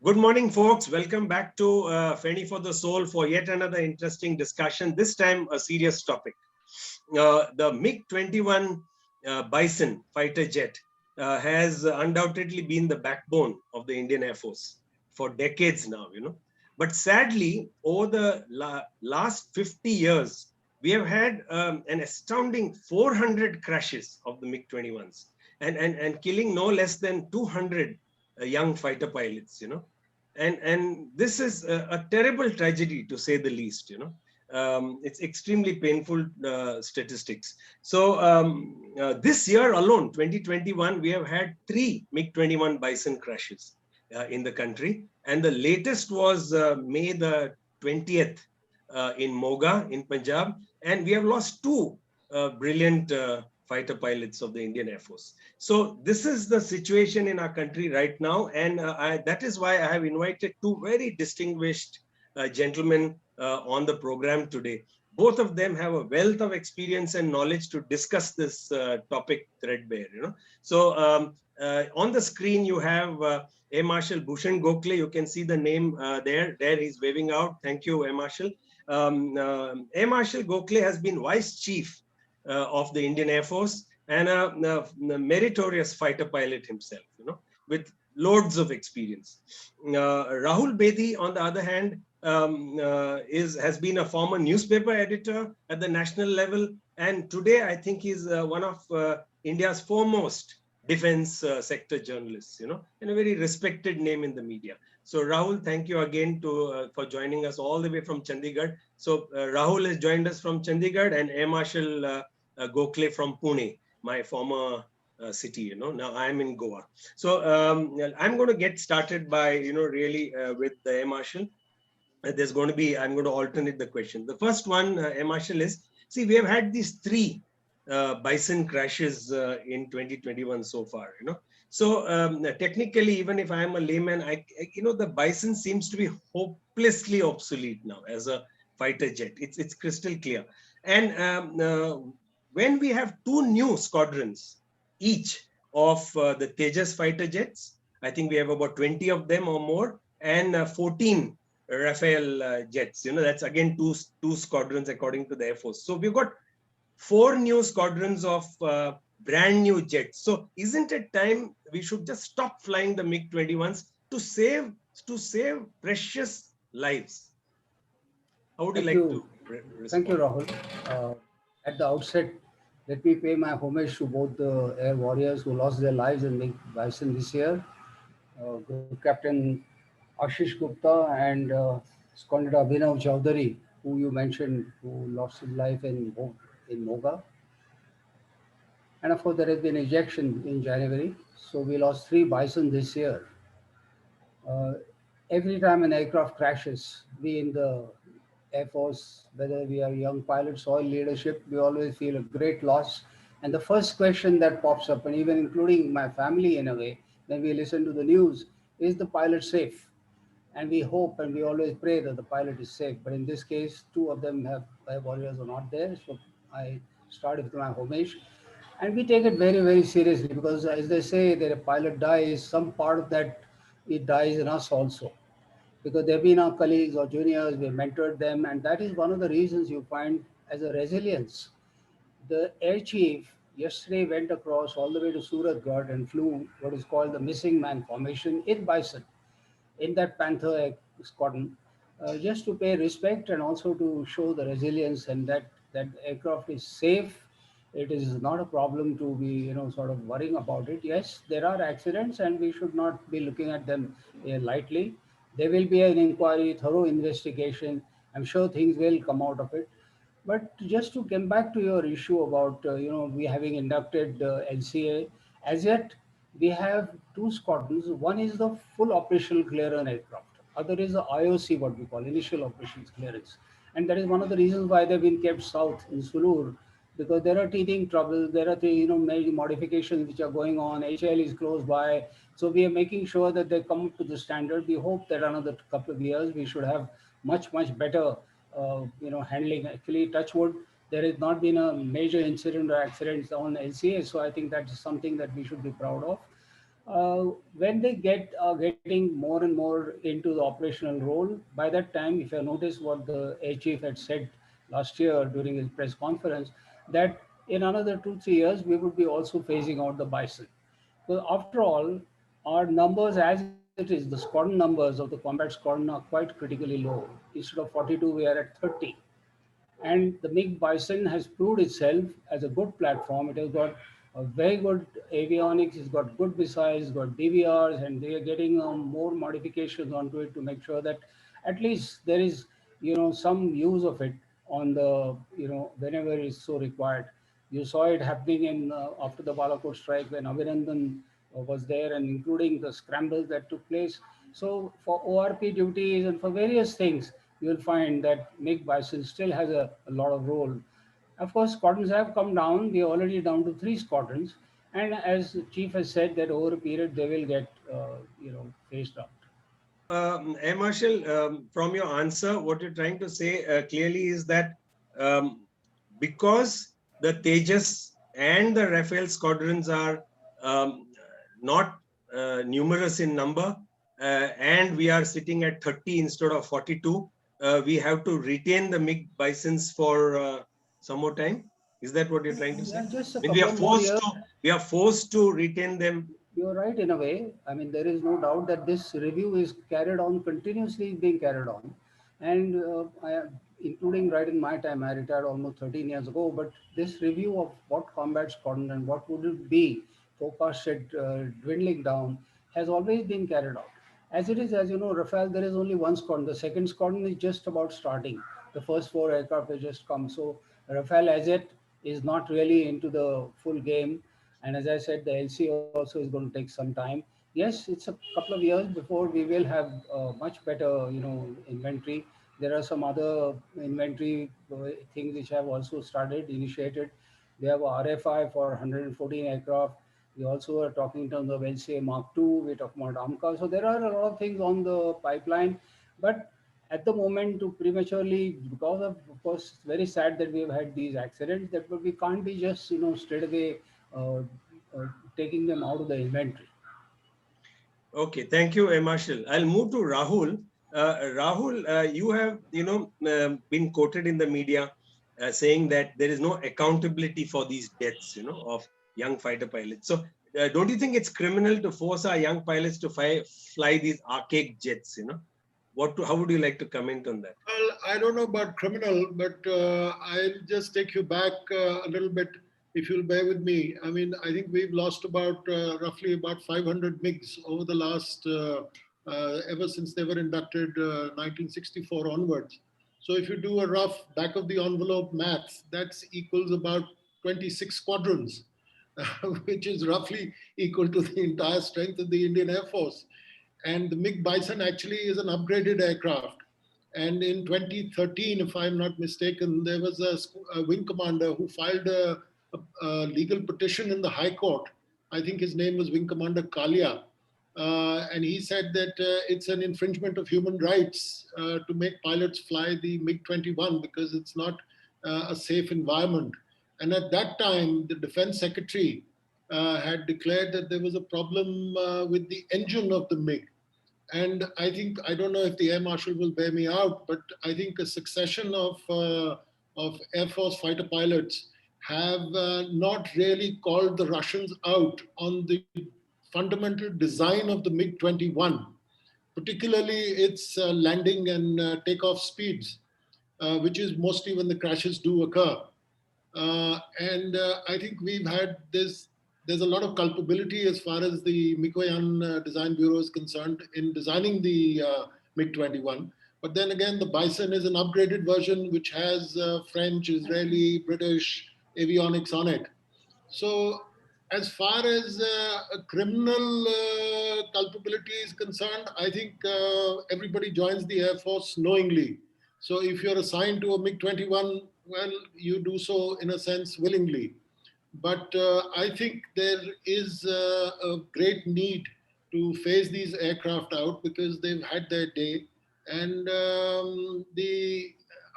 Good morning, folks. Welcome back to Feni for the Soul for yet another interesting discussion. This time, a serious topic. The MiG-21 Bison fighter jet has undoubtedly been the backbone of the Indian Air Force for decades now, But sadly, over the last 50 years, we have had an astounding 400 crashes of the MiG-21s and killing no less than 200 young fighter pilots, And this is a terrible tragedy, to say the least, It's extremely painful statistics. So this year alone, 2021, we have had 3 MiG-21 Bison crashes in the country. And the latest was May the 20th in Moga in Punjab. And we have lost 2 brilliant fighter pilots of the Indian Air Force. So this is the situation in our country right now. And that is why I have invited 2 very distinguished gentlemen on the program today. Both of them have a wealth of experience and knowledge to discuss this topic threadbare. So on the screen you have Air Marshal Bhushan Gokhale. You can see the name there. There he's waving out. Thank you, Air Marshal. Air Marshal Gokhale has been Vice Chief of the Indian Air Force and a meritorious fighter pilot himself, with loads of experience. Rahul Bedi, on the other hand, has been a former newspaper editor at the national level, and today I think he's one of India's foremost defense sector journalists, and a very respected name in the media. So Rahul, thank you again for joining us all the way from Chandigarh. So Rahul has joined us from Chandigarh, and Air Marshal Gokhale from Pune, my former city. Now I'm in Goa. So I'm going to get started by really with the Air Marshal. There's going to be, I'm going to alternate the question. The first one, Air Marshal, is, see, we have had these 3 Bison crashes in 2021 so far, So technically, even if I am a layman, the Bison seems to be hopelessly obsolete now as a fighter jet. It's crystal clear. And when we have 2 new squadrons each of the Tejas fighter jets, I think we have about 20 of them or more, and 14 Rafale jets. That's again two squadrons according to the Air Force. So we've got 4 new squadrons of brand new jets. So isn't it time we should just stop flying the MiG-21s to save precious lives? How would you like to respond? Thank you, Rahul. At the outset, let me pay my homage to both the air warriors who lost their lives in MiG Bison this year. Group Captain Ashish Gupta and Squadron Abhinav Chowdhury, who you mentioned, who lost his life in Moga. And of course, there has been ejection in January. So we lost 3 Bison this year. Uh, every time an aircraft crashes, we in the Air Force, whether we are young pilots or leadership, we always feel a great loss. And the first question that pops up, and even including my family in a way, when we listen to the news, is the pilot safe? And we hope and we always pray that the pilot is safe. But in this case, 2 of them air warriors are not there. So I started with my homage. And we take it very, very seriously because, as they say, that a pilot dies, some part of that it dies in us also. Because they've been our colleagues or juniors, we've mentored them, and that is one of the reasons you find as a resilience. The air chief yesterday went across all the way to Suratgarh and flew what is called the missing man formation in Bison, in that Panther squadron, just to pay respect and also to show the resilience and that aircraft is safe. It is not a problem to be sort of worrying about it. Yes, there are accidents and we should not be looking at them lightly. There will be an inquiry, thorough investigation. I'm sure things will come out of it. But just to come back to your issue about we having inducted LCA, as yet we have 2 squadrons. One is the full operational clearance aircraft. Other is the IOC, what we call initial operations clearance, and that is one of the reasons why they've been kept south in Sulur, because there are teething troubles. There are major modifications which are going on. HL is close by, so we are making sure that they come up to the standard. We hope that another couple of years we should have much better handling. Actually, touch wood, there has not been a major incident or accidents on LCA, so I think that is something that we should be proud of. When they get getting more and more into the operational role, by that time, if you notice what the air chief had said last year during his press conference, that in another 2 3 years we would be also phasing out the bison. So after all, our numbers as it is, the squadron numbers of the combat squadron are quite critically low. Instead of 42, we are at 30. And the MiG Bison has proved itself as a good platform. It has got a very good avionics, it's got good missiles, it's got DVRs, and they are getting more modifications onto it to make sure that at least there is, some use of it on the, whenever it's so required. You saw it happening in after the Balakot strike when Abhinandan was there, and including the scrambles that took place. So for ORP duties and for various things, you will find that MiG Bison still has a lot of role. Of course, squadrons have come down. We are already down to 3 squadrons, and as the chief has said, that over a period they will get, phased out. Marshal, from your answer, what you're trying to say clearly is that um, because the Tejas and the Rafale squadrons are um, not numerous in number, and we are sitting at 30 instead of 42, we have to retain the MiG Bisons for some more time. Is that what you're trying to say? Yeah, just a I mean, we couple are of more forced years. to we are forced to retain them. You're right in a way. I mean, there is no doubt that this review is carried on, continuously being carried on. And including right in my time, I retired almost 13 years ago. But this review of what combat squadron and what would it be, forecasted dwindling down, has always been carried out. As it is, as you know, Rafale, there is only one squadron. The second squadron is just about starting. The first 4 aircraft have just come. So Rafale, as it is not really into the full game, and as I said, the LC also is going to take some time. Yes, it's a couple of years before we will have much better, inventory. There are some other inventory things which have also started, initiated. We have a RFI for 114 aircraft. We also are talking in terms of LCA Mark II. We're talking about AMCA. So there are a lot of things on the pipeline. But at the moment, to prematurely, because of course, it's very sad that we have had these accidents, that but we can't be just, straight away uh, taking them out of the inventory. Okay, thank you, Marshall. I'll move to Rahul. Rahul, you have been quoted in the media saying that there is no accountability for these deaths, of young fighter pilots. So, don't you think it's criminal to force our young pilots to fly these archaic jets? How would you like to comment on that? Well, I don't know about criminal, but I'll just take you back a little bit, if you'll bear with me. I mean, I think we've lost about roughly about 500 MiGs over the last, ever since they were inducted 1964 onwards. So if you do a rough back of the envelope maths, that's equals about 26 squadrons, which is roughly equal to the entire strength of the Indian Air Force. And the MiG Bison actually is an upgraded aircraft. And in 2013, if I'm not mistaken, there was a wing commander who filed a legal petition in the High Court. I think his name was Wing Commander Kalia. And he said that it's an infringement of human rights to make pilots fly the MiG-21 because it's not a safe environment. And at that time, the Defense Secretary had declared that there was a problem with the engine of the MiG. And I think, I don't know if the Air Marshal will bear me out, but I think a succession of Air Force fighter pilots have not really called the Russians out on the fundamental design of the MiG-21, particularly its landing and takeoff speeds, which is mostly when the crashes do occur. And I think we've had this, there's a lot of culpability as far as the Mikoyan Design Bureau is concerned in designing the MiG-21. But then again, the Bison is an upgraded version which has French, Israeli, British avionics on it. So as far as a criminal culpability is concerned, I think everybody joins the Air Force knowingly. So if you're assigned to a MiG-21, well, you do so in a sense willingly. But I think there is a great need to phase these aircraft out because they've had their day. And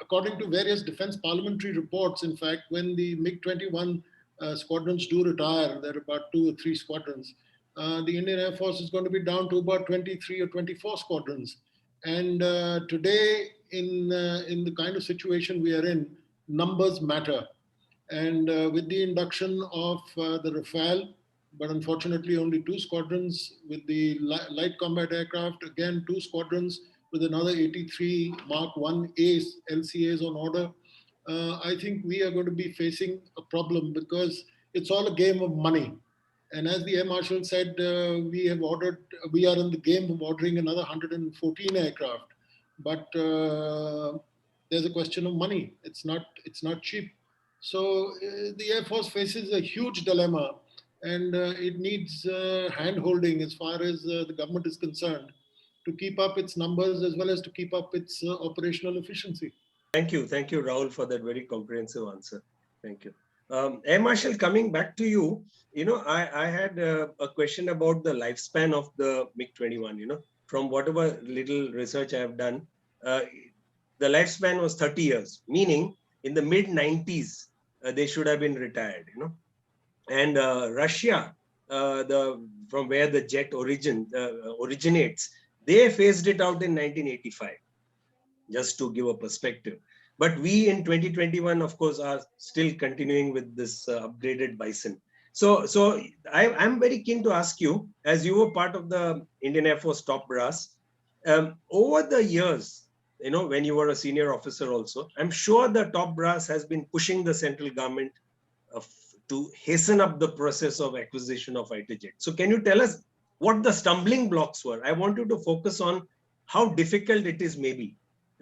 according to various defense parliamentary reports, in fact, when the MiG-21 squadrons do retire, there are about 2 or 3 squadrons, the Indian Air Force is going to be down to about 23 or 24 squadrons. And today, in the kind of situation we are in, numbers matter. And with the induction of the Rafale, but unfortunately only 2 squadrons, with the light combat aircraft, again 2 squadrons, with another 83 Mark 1A LCAs on order, I think we are going to be facing a problem because it's all a game of money. And as the Air Marshal said, we are in the game of ordering another 114 aircraft. But there's a question of money. It's not cheap. So the Air Force faces a huge dilemma, and it needs hand holding as far as the government is concerned to keep up its numbers as well as to keep up its operational efficiency. Thank you, Rahul, for that very comprehensive answer. Thank you. Air Marshal, coming back to you, I had a question about the lifespan of the MiG-21. From whatever little research I have done, the lifespan was 30 years, meaning in the mid 90s, they should have been retired. And Russia, from where the jet originates, they phased it out in 1985, just to give a perspective. But we in 2021, of course, are still continuing with this upgraded Bison. So I'm very keen to ask you, as you were part of the Indian Air Force top brass, over the years, when you were a senior officer also, I'm sure the top brass has been pushing the central government to hasten up the process of acquisition of fighter jets. So can you tell us what the stumbling blocks were? I want you to focus on how difficult it is maybe.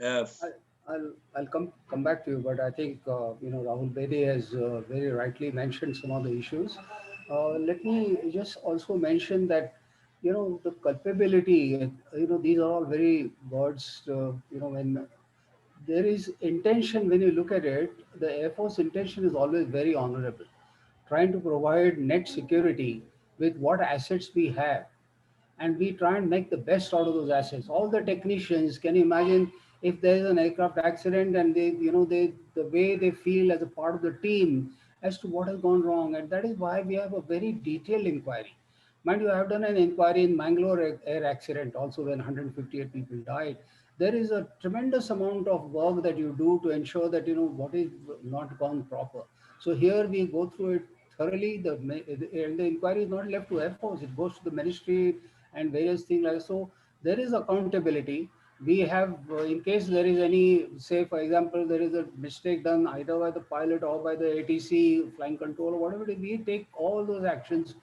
I'll come back to you, but I think Rahul Bedi has very rightly mentioned some of the issues. Let me just also mention that the culpability. These are all very words. When there is intention, when you look at it, the Air Force intention is always very honorable, trying to provide net security with what assets we have, and we try and make the best out of those assets. All the technicians can you imagine if there is an aircraft accident and the way they feel as a part of the team as to what has gone wrong, and that is why we have a very detailed inquiry. Mind you, I have done an inquiry in Mangalore air accident also when 158 people died. There is a tremendous amount of work that you do to ensure that what is not gone proper. So here we go through it thoroughly. And the inquiry is not left to Air Force; it goes to the ministry and various things like that. So there is accountability. We have, in case there is any, say for example, there is a mistake done either by the pilot or by the ATC, flying control or whatever it is, we take all those actions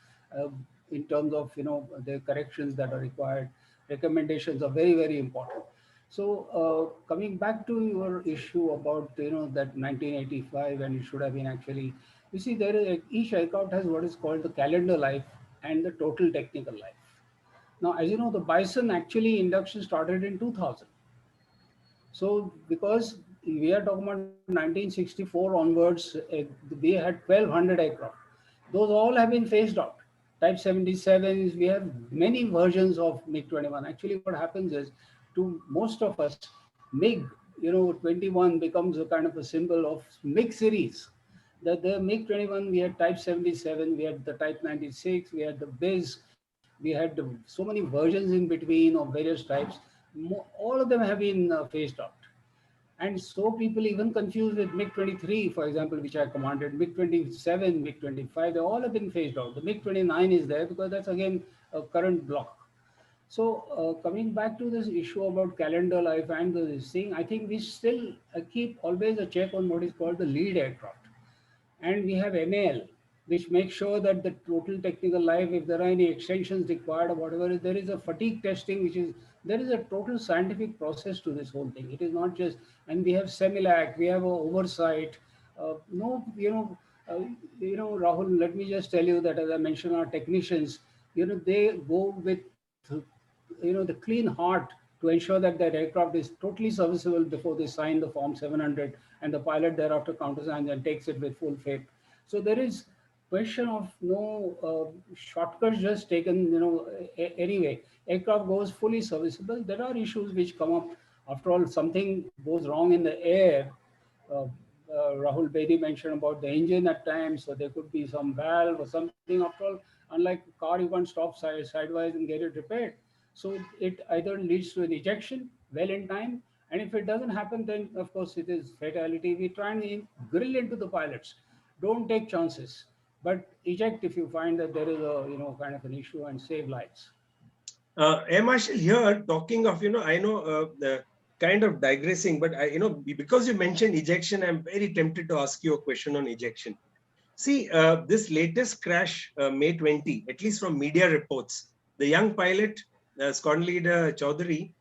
in terms of the corrections that are required. Recommendations are very, very important. So coming back to your issue about that 1985, and it should have been actually, you see, each aircraft has what is called the calendar life and the total technical life. Now, as you know, the Bison actually induction started in 2000. So because we are talking about 1964 onwards, we had 1200 aircraft. Those all have been phased out. Type 77s, we have many versions of MiG-21. Actually, what happens is, to most of us, MiG, 21 becomes a kind of a symbol of MiG series. The MiG-21, we had Type 77, we had the Type 96, we had the BIS, we had so many versions in between of various types. All of them have been phased out. And so people even confused with MiG-23, for example, which I commanded, MiG-27, MiG-25, they all have been phased out. The MiG-29 is there because that's again a current block. So coming back to this issue about calendar life and this thing, I think we still keep always a check on what is called the lead aircraft. And we have MAL, which makes sure that the total technical life, if there are any extensions required or whatever, there is a fatigue testing, there is a total scientific process to this whole thing. It is not just, and we have Semilac, we have an oversight. Rahul, let me just tell you that as I mentioned, our technicians, they go with, the clean heart to ensure that that aircraft is totally serviceable before they sign the Form 700, and the pilot thereafter countersigns and takes it with full faith. So there is question of no shortcuts just taken, anyway. Aircraft goes fully serviceable. There are issues which come up. After all, something goes wrong in the air. Rahul Bedi mentioned about the engine at times, so there could be some valve or something. After all, Unlike a car, you can't stop sidewise and get it repaired. So it either leads to an ejection well in time, and if it doesn't happen, then of course it is fatality. We try and grill into the pilots. Don't take chances, but eject if you find that there is a kind of an issue, and save lives. Marshall, here talking of, I know the kind of digressing, but because you mentioned ejection, I'm very tempted to ask you a question on ejection. See, this latest crash, May 20, at least from media reports, the young pilot, squadron leader Chaudhary,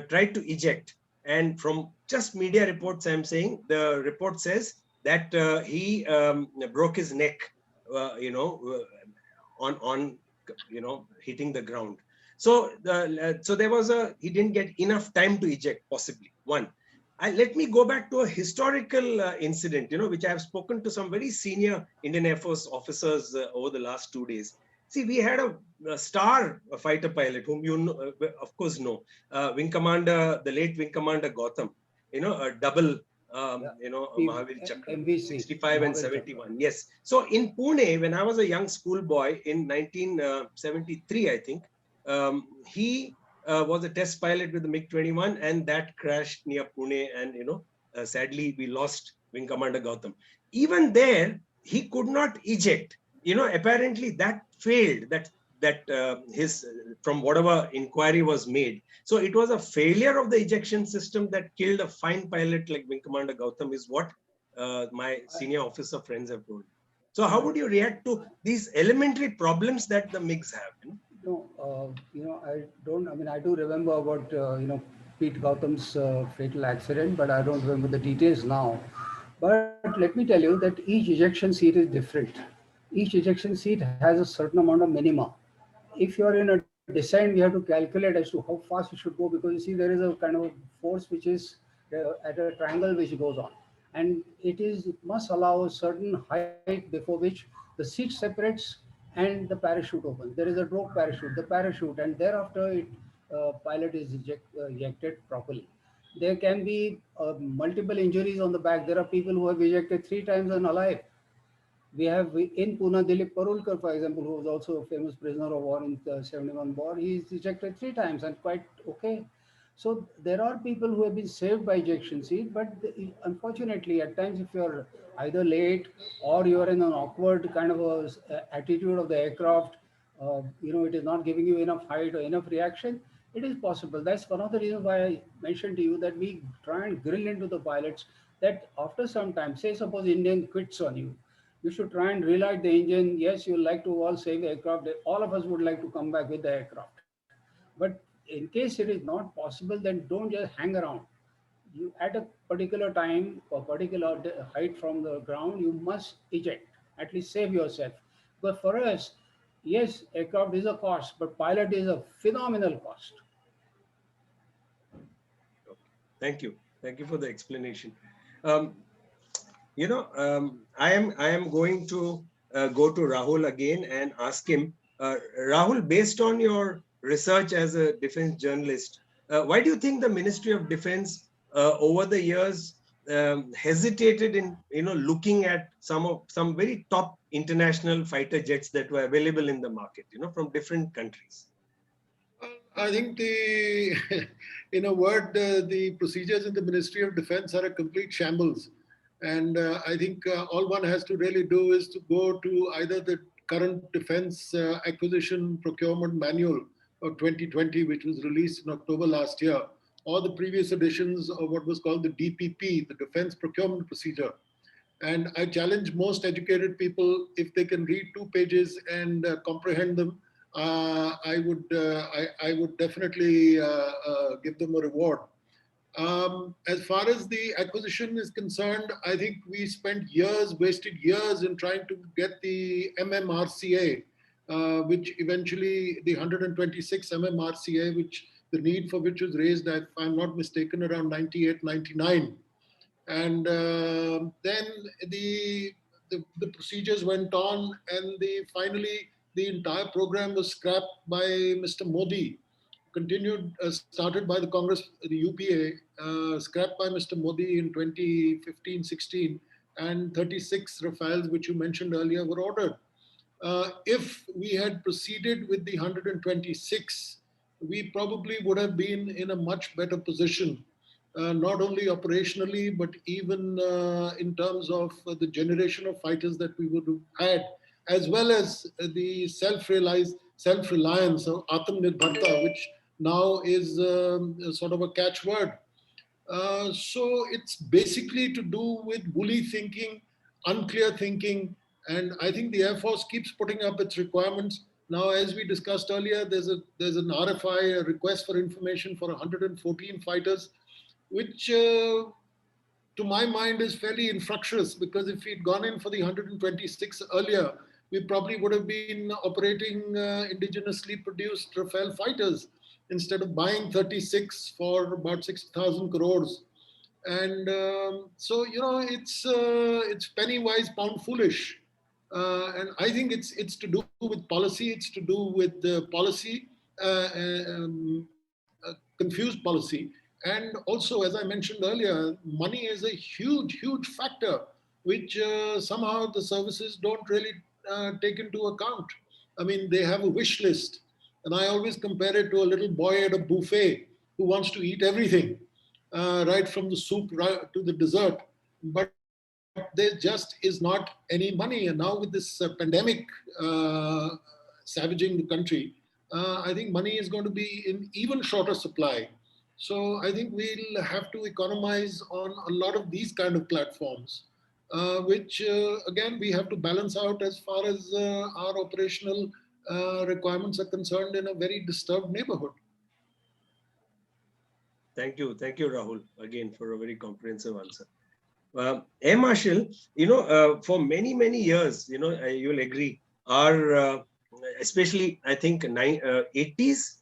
tried to eject. And from just media reports, I'm saying, the report says that he broke his neck, on hitting the ground. So so there was he didn't get enough time to eject, possibly one. Let me go back to a historical incident, which I have spoken to some very senior Indian Air Force officers over the last 2 days. See, we had a star fighter pilot whom you know, of course know, Wing Commander, the late Wing Commander Gotham, a double, Yeah. Mahavir Chakra, MVC, 65 and Mahavir Chakra. 71. Yes. So in Pune, when I was a young schoolboy in 1973, I think, he was a test pilot with the MiG-21, and that crashed near Pune. And sadly, we lost Wing Commander Gautam. Even there, he could not eject. Apparently that failed. That his from whatever inquiry was made. So it was a failure of the ejection system that killed a fine pilot like Wing Commander Gautam, is what my senior officer friends have told me. So how would you react to these elementary problems that the MiGs have? No, I don't. I mean, I do remember about Pete Gautam's fatal accident, but I don't remember the details now. But let me tell you that each ejection seat is different. Each ejection seat has a certain amount of minima. If you are in a descent, we have to calculate as to how fast you should go, because you see there is a kind of force which is at a triangle which goes on, and it must allow a certain height before which the seat separates and the parachute opens. There is a rope parachute, the parachute, and thereafter pilot is ejected properly. There can be multiple injuries on the back. There are people who have ejected 3 times and alive. We have in Pune, Dilip Parulkar, for example, who was also a famous prisoner of war in the 71 war. He is ejected 3 times and quite okay. So there are people who have been saved by ejection seat, but unfortunately, at times, if you're either late or you're in an awkward kind of attitude of the aircraft, it is not giving you enough height or enough reaction, it is possible. That's one of the reasons why I mentioned to you that we try and grill into the pilots that after some time, say suppose Indian quits on you, you should try and relight the engine. Yes, you like to all save the aircraft. All of us would like to come back with the aircraft. But in case it is not possible, then don't just hang around. You at a particular time or particular height from the ground, you must eject. At least save yourself. But for us, yes, aircraft is a cost, but pilot is a phenomenal cost. Thank you. Thank you for the explanation. Um, I am going to go to Rahul again and ask him, Rahul, based on your research as a defense journalist, why do you think the Ministry of Defense over the years hesitated in looking at some very top international fighter jets that were available in the market, from different countries? I think in a word, the procedures in the Ministry of Defense are a complete shambles. And I think all one has to really do is to go to either the current Defense Acquisition Procurement Manual of 2020, which was released in October last year, or the previous editions of what was called the DPP, the Defense Procurement Procedure. And I challenge most educated people, if they can read 2 pages and comprehend them, I would definitely give them a reward. As far as the acquisition is concerned, I think we spent years, wasted years in trying to get the MMRCA, which eventually the 126 MMRCA, which the need for which was raised, if I'm not mistaken, around 98, 99. And then the procedures went on, and finally the entire program was scrapped by Mr. Modi, continued, started by the Congress, the UPA, scrapped by Mr. Modi in 2015-16, and 36 Rafales, which you mentioned earlier, were ordered. If we had proceeded with the 126, we probably would have been in a much better position, not only operationally, but even in terms of the generation of fighters that we would have had, as well as the self-reliance of Atmanirbharta, which now is sort of a catchword. So it's basically to do with woolly thinking, unclear thinking, and I think the Air Force keeps putting up its requirements. Now, as we discussed earlier, there's an RFI, a request for information for 114 fighters, which to my mind is fairly infructuous, because if we'd gone in for the 126 earlier, we probably would have been operating indigenously produced Rafale fighters instead of buying 36 for about 6,000 crores. And so, it's penny wise, pound foolish. And I think it's to do with policy. It's to do with policy, uh, confused policy. And also, as I mentioned earlier, money is a huge, huge factor, which somehow the services don't really take into account. I mean, they have a wish list. And I always compare it to a little boy at a buffet who wants to eat everything, right from the soup right to the dessert. But there just is not any money. And now with this pandemic savaging the country, I think money is going to be in even shorter supply. So I think we'll have to economize on a lot of these kind of platforms, which again we have to balance out as far as our operational requirements are concerned in a very disturbed neighborhood. Thank you, Rahul, again for a very comprehensive answer. Marshal, for many years, you'll agree, our especially I think 80s,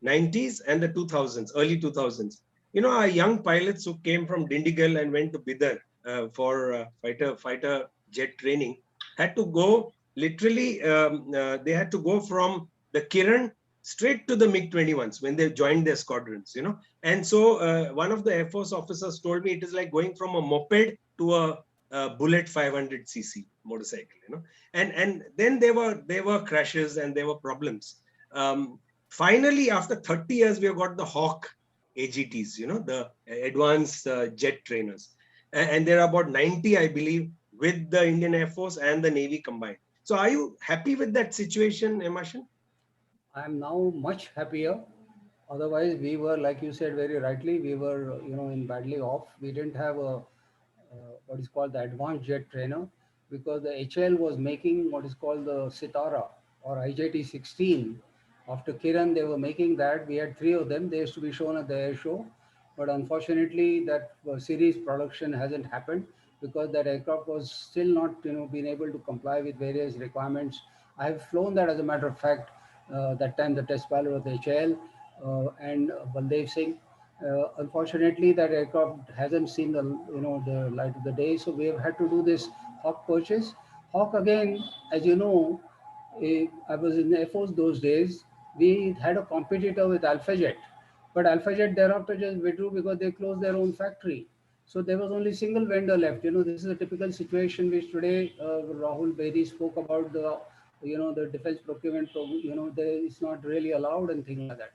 90s, and the 2000s, early 2000s. Our young pilots who came from Dindigul and went to Bidar for fighter jet training had to go literally. They had to go from the Kiran straight to the MiG-21s when they joined their squadrons. And so one of the Air Force officers told me it is like going from a moped to a Bullet 500cc motorcycle. And then there were crashes and there were problems. Finally, after 30 years, we have got the Hawk AGTs, the advanced jet trainers. And there are about 90, I believe, with the Indian Air Force and the Navy combined. So are you happy with that situation, Marshal? I am now much happier. Otherwise, we were, like you said very rightly, we were, in badly off. We didn't have what is called the advanced jet trainer, because the HL was making what is called the Sitara or IJT-16. After Kiran, they were making that. We had three of them. They used to be shown at the air show. But unfortunately, that series production hasn't happened because that aircraft was still not, being able to comply with various requirements. I have flown that, as a matter of fact, that time the test pilot was HL and Baldev Singh. Unfortunately, that aircraft hasn't seen the light of the day, so we have had to do this Hawk purchase. Hawk again, as you know, I was in the Air Force those days. We had a competitor with AlphaJet, but AlphaJet thereafter just withdrew because they closed their own factory. So there was only single vendor left. This is a typical situation which today Rahul Bedi spoke about the defense procurement. It's not really allowed and things like that.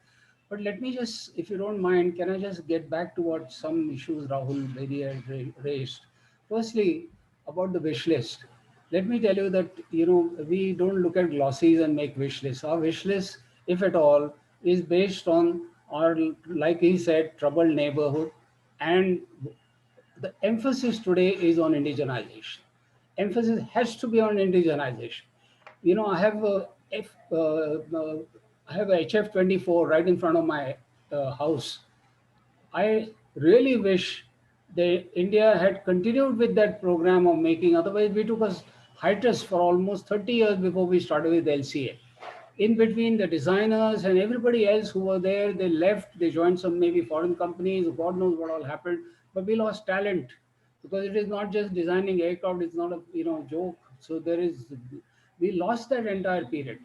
But let me just, if you don't mind, can I just get back to what some issues Rahul Bedi had raised? Firstly, about the wish list. Let me tell you that, we don't look at glossies and make wish lists. Our wish list, if at all, is based on our, like he said, troubled neighborhood. And the emphasis today is on indigenization. Emphasis has to be on indigenization. I have I have a HF-24 right in front of my house. I really wish India had continued with that program of making. Otherwise, we took us hiatus for almost 30 years before we started with LCA. In between, the designers and everybody else who were there, they left. They joined some maybe foreign companies. God knows what all happened. But we lost talent because it is not just designing aircraft. It's not a joke. So we lost that entire period.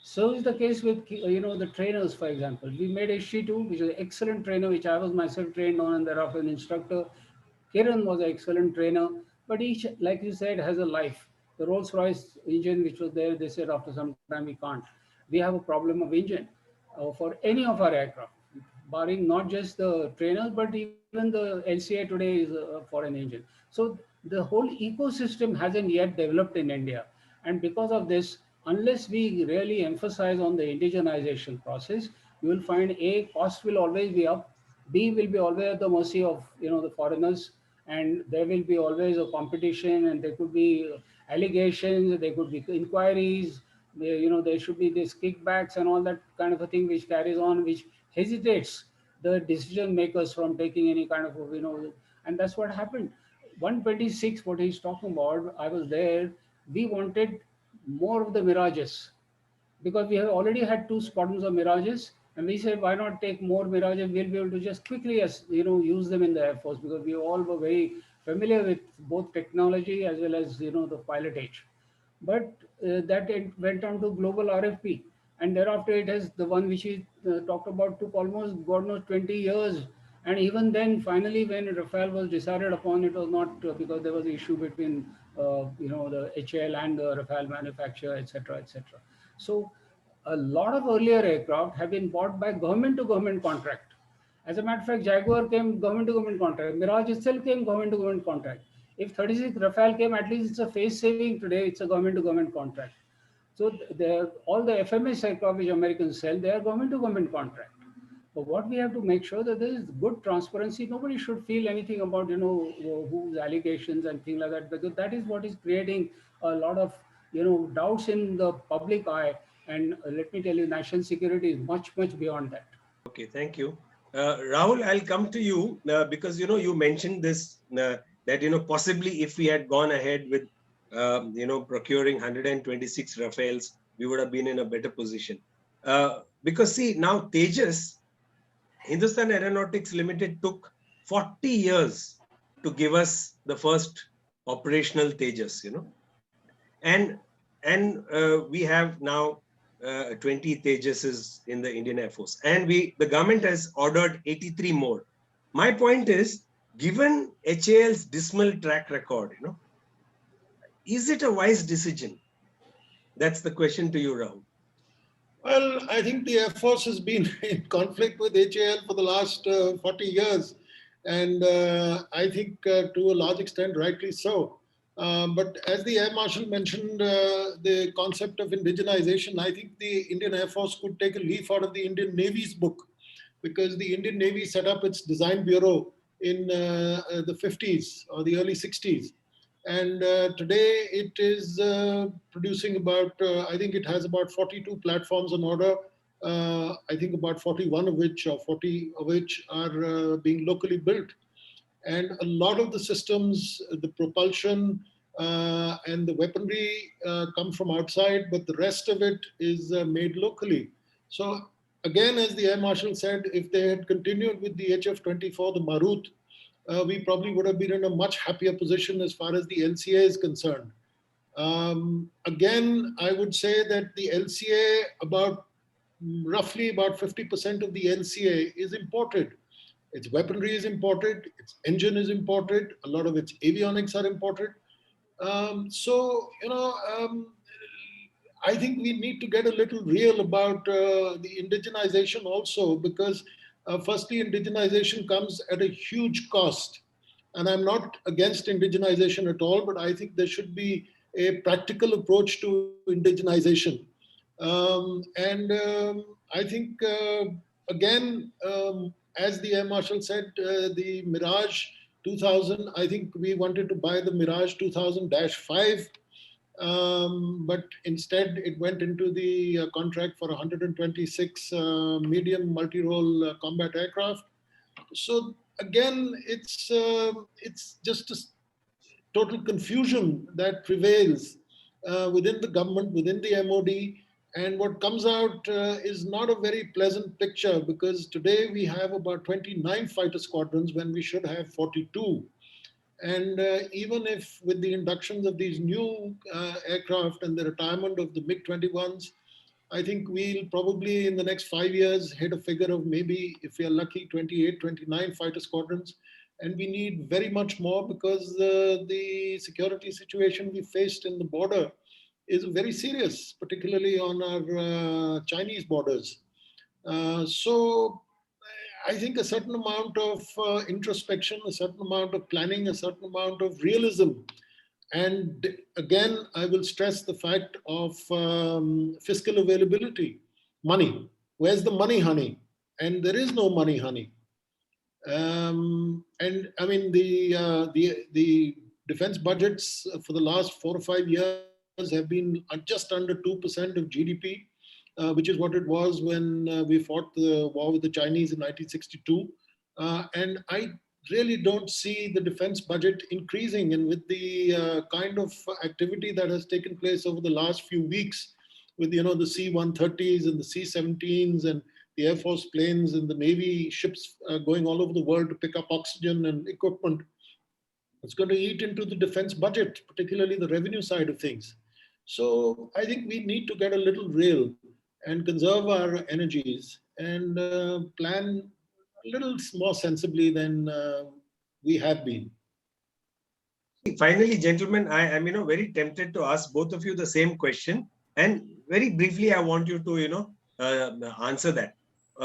So is the case with the trainers, for example. We made HT2, which is an excellent trainer, which I was myself trained on, and thereafter an instructor. Kiran was an excellent trainer, but each, like you said, has a life. The Rolls-Royce engine which was there, they said after some time we can't. We have a problem of engine for any of our aircraft, barring not just the trainers, but even the LCA today is a foreign engine. So the whole ecosystem hasn't yet developed in India. And because of this, unless we really emphasize on the indigenization process, you will find A, cost will always be up, B will be always at the mercy of the foreigners, and there will be always a competition, and there could be allegations, there could be inquiries, there should be these kickbacks and all that kind of a thing which carries on, which hesitates the decision makers from taking any kind of and that's what happened. 126, what he's talking about, I was there. We wanted more of the Mirages because we have already had two squadrons of Mirages, and we said, why not take more Mirages? We'll be able to just quickly, use them in the Air Force because we all were very familiar with both technology as well as the pilotage. But that it went on to global RFP, and thereafter it has the one which he talked about took almost God knows 20 years. And even then, finally, when Rafale was decided upon, it was not because there was an issue between the HAL and the Rafale manufacturer, etc., etc. So a lot of earlier aircraft have been bought by government to government contract. As a matter of fact, Jaguar came government to government contract. Mirage itself came government to government contract. If 36 Rafale came, at least it's a face saving. Today, it's a government to government contract. So all the FMS aircraft which Americans sell, they are government to government contract. But what we have to make sure that there is good transparency. Nobody should feel anything about whose allegations and things like that, because that is what is creating a lot of doubts in the public eye. And let me tell you, national security is much beyond that. Okay, thank you. Rahul, I'll come to you because, you mentioned this, that, possibly if we had gone ahead with, procuring 126 Rafales, we would have been in a better position. Because see, now Tejas, Hindustan Aeronautics Limited took 40 years to give us the first operational Tejas, and we have now 20 Tejases in the Indian Air Force, and the government has ordered 83 more. My point is, given HAL's dismal track record, is it a wise decision? That's the question to you, Rahul. Well, I think the Air Force has been in conflict with HAL for the last 40 years. And I think to a large extent, rightly so. But as the Air Marshal mentioned, the concept of indigenization, I think the Indian Air Force could take a leaf out of the Indian Navy's book, because the Indian Navy set up its design bureau in the 50s or the early 60s. And today it is producing about, I think it has about 42 platforms on order. I think about 41 of which, or 40 of which are being locally built. And a lot of the systems, the propulsion and the weaponry come from outside, but the rest of it is made locally. So again, as the Air Marshal said, if they had continued with the HF-24, the Marut, we probably would have been in a much happier position as far as the LCA is concerned. Again, I would say that the LCA, roughly about 50% of the LCA is imported. Its weaponry is imported, its engine is imported, a lot of its avionics are imported. I think we need to get a little real about the indigenization also, because firstly, indigenization comes at a huge cost. And I'm not against indigenization at all, but I think there should be a practical approach to indigenization. I think, again, as the Air Marshal said, the Mirage 2000, I think we wanted to buy the Mirage 2000-5. But instead it went into the contract for 126 medium multi-role combat aircraft. So again, it's just a total confusion that prevails within the government, within the MOD. And what comes out is not a very pleasant picture, because today we have about 29 fighter squadrons when we should have 42. And even if with the inductions of these new aircraft and the retirement of the MiG-21s, I think we'll probably in the next 5 years hit a figure of maybe, if we are lucky, 28, 29 fighter squadrons. and we need very much more because the security situation we faced in the border is very serious, particularly on our Chinese borders. So I think a certain amount of introspection, a certain amount of planning, a certain amount of realism. And again, I will stress the fact of fiscal availability. Money. Where's the money, honey? And there is no money, honey. And I mean, the defense budgets for the last 4 or 5 years have been just under 2% of GDP, which is what it was when we fought the war with the Chinese in 1962. And I really don't see the defense budget increasing. And with the kind of activity that has taken place over the last few weeks, with the C-130s and the C-17s and the Air Force planes and the Navy ships going all over the world to pick up oxygen and equipment, it's going to eat into the defense budget, particularly the revenue side of things. So I think we need to get a little real and conserve our energies and plan a little more sensibly than we have been. Finally, gentlemen, I am very tempted to ask both of you the same question, and very briefly, I want you to answer that.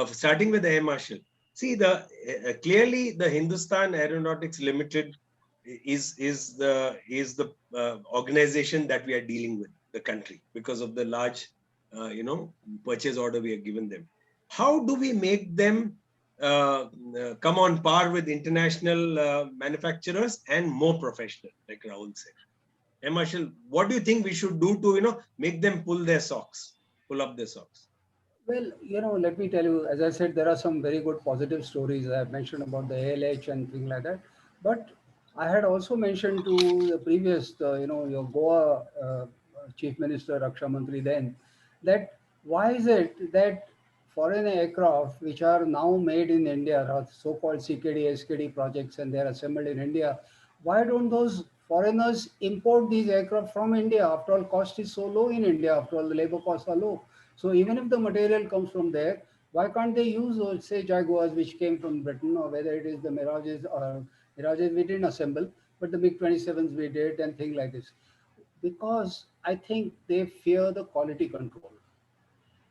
Starting with the Air Marshal. See, clearly the Hindustan Aeronautics Limited is the organization that we are dealing with, the country, because of the large purchase order we have given them. How do we make them come on par with international manufacturers and more professional, like Rahul said? Hey, Marshal, what do you think we should do to make them pull up their socks? Well, let me tell you, as I said, there are some very good positive stories. I have mentioned about the ALH and things like that. But I had also mentioned to the previous, your Goa Chief Minister, Raksha Mantri then, that why is it that foreign aircraft, which are now made in India, or so-called CKD, SKD projects, and they are assembled in India, why don't those foreigners import these aircraft from India? After all, cost is so low in India. After all, the labor costs are low. So even if the material comes from there, why can't they use, say, Jaguars, which came from Britain, or whether it is the Mirages, or Mirages we didn't assemble, but the MiG-27s we did, and things like this. Because I think they fear the quality control.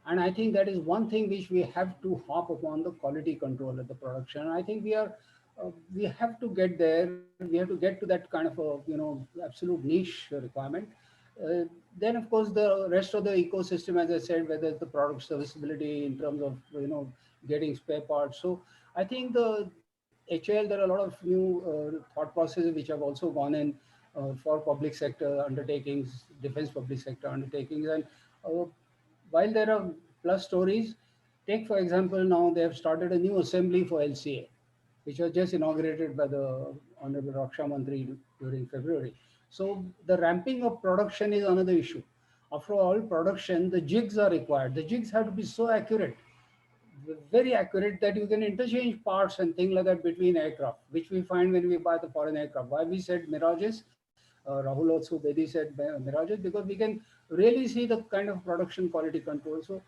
And I think that is one thing which we have to harp upon, the quality control of the production. I think we have to get there. We have to get to that kind of a, absolute niche requirement. Then, of course, the rest of the ecosystem, as I said, whether it's the product serviceability in terms of, getting spare parts. So I think the HAL, there are a lot of new thought processes which have also gone in for public sector undertakings, defense public sector undertakings. And uh, while there are plus stories, take for example, now they have started a new assembly for LCA, which was just inaugurated by the Honorable Raksha Mantri during February. So the ramping of production is another issue. After all, production, the jigs are required. The jigs have to be so accurate, very accurate, that you can interchange parts and things like that between aircraft, which we find when we buy the foreign aircraft. Why we said Mirages, Rahul also, Bedi said Mirages, because we can really see the kind of production quality control. So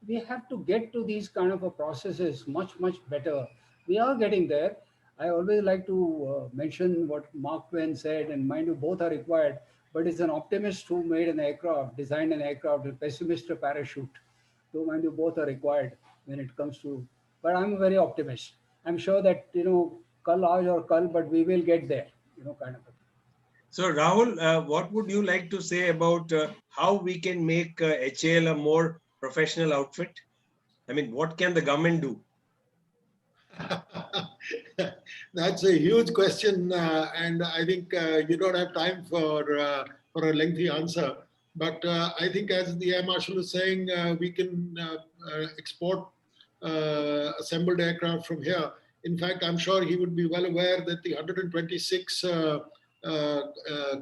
we have to get to these kind of a processes much, much better. We are getting there. I always like to mention what Mark Twain said, and mind you, both are required, but it's an optimist who made an aircraft, designed an aircraft, a pessimist a parachute. So mind you, both are required when it comes to, but I'm a very optimist. I'm sure that, kal aaj or kal, but we will get there, kind of a thing. So, Rahul, what would you like to say about how we can make HAL a more professional outfit? I mean, what can the government do? That's a huge question, and I think you don't have time for a lengthy answer. But I think, as the Air Marshal is saying, we can export assembled aircraft from here. In fact, I'm sure he would be well aware that the 126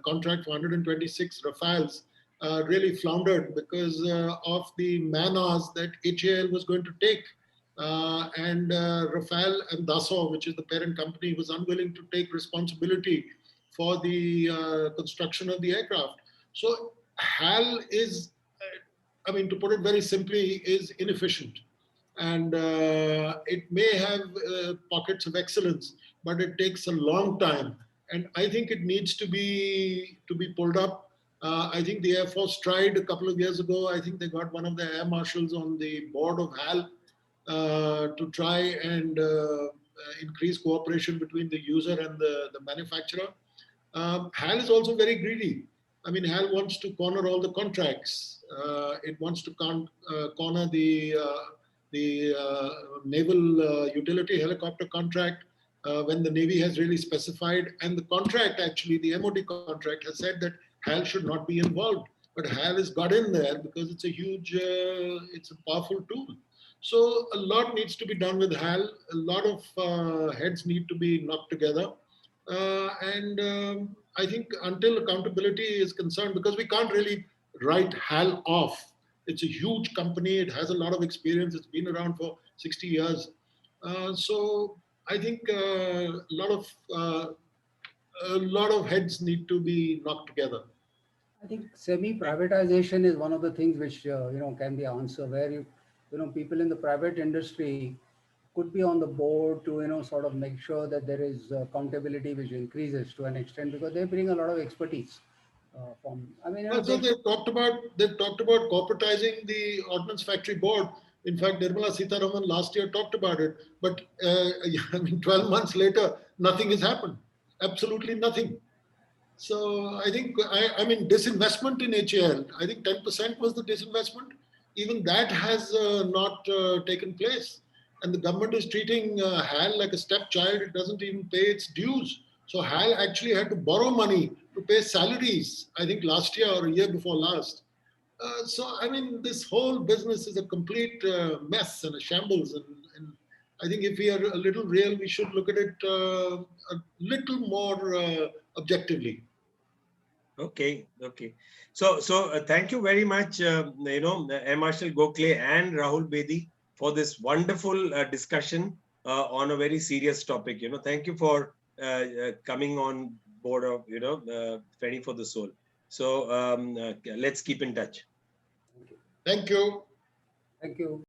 contract for 126 Rafales really floundered because of the man hours that HAL was going to take. And Rafale and Dassault, which is the parent company, was unwilling to take responsibility for the construction of the aircraft. So HAL is, I mean, to put it very simply, is inefficient. and it may have pockets of excellence, but it takes a long time. And I think it needs to be pulled up. I think the Air Force tried a couple of years ago. I think they got one of the air marshals on the board of HAL to try and increase cooperation between the user and the manufacturer. HAL is also very greedy. I mean, HAL wants to corner all the contracts. It wants to corner the naval utility helicopter contract when the Navy has really specified. And the contract, actually, the MOD contract has said that HAL should not be involved. But HAL has got in there because it's a huge, it's a powerful tool. So a lot needs to be done with HAL. A lot of heads need to be knocked together. And I think until accountability is concerned, because we can't really write HAL off. It's a huge company. It has a lot of experience. It's been around for 60 years. So I think a lot of heads need to be knocked together. I think semi-privatization is one of the things which can be answer where people in the private industry could be on the board to sort of make sure that there is accountability which increases to an extent because they bring a lot of expertise from. I mean, So they've talked about corporatizing the Ordnance Factory Board. In fact, Nirmala Sitharaman last year talked about it, but I mean, 12 months later, nothing has happened. Absolutely nothing. So I think, I mean, disinvestment in HAL, I think 10% was the disinvestment. Even that has not taken place. And the government is treating HAL like a stepchild. It doesn't even pay its dues. So HAL actually had to borrow money to pay salaries, I think last year or a year before last. So, I mean, this whole business is a complete mess and a shambles. And I think if we are a little real, we should look at it a little more objectively. Okay, okay. So thank you very much, Marshal Gokhale and Rahul Bedi for this wonderful discussion on a very serious topic. Thank you for coming on board of, Feni for the Soul. So let's keep in touch. Thank you. Thank you.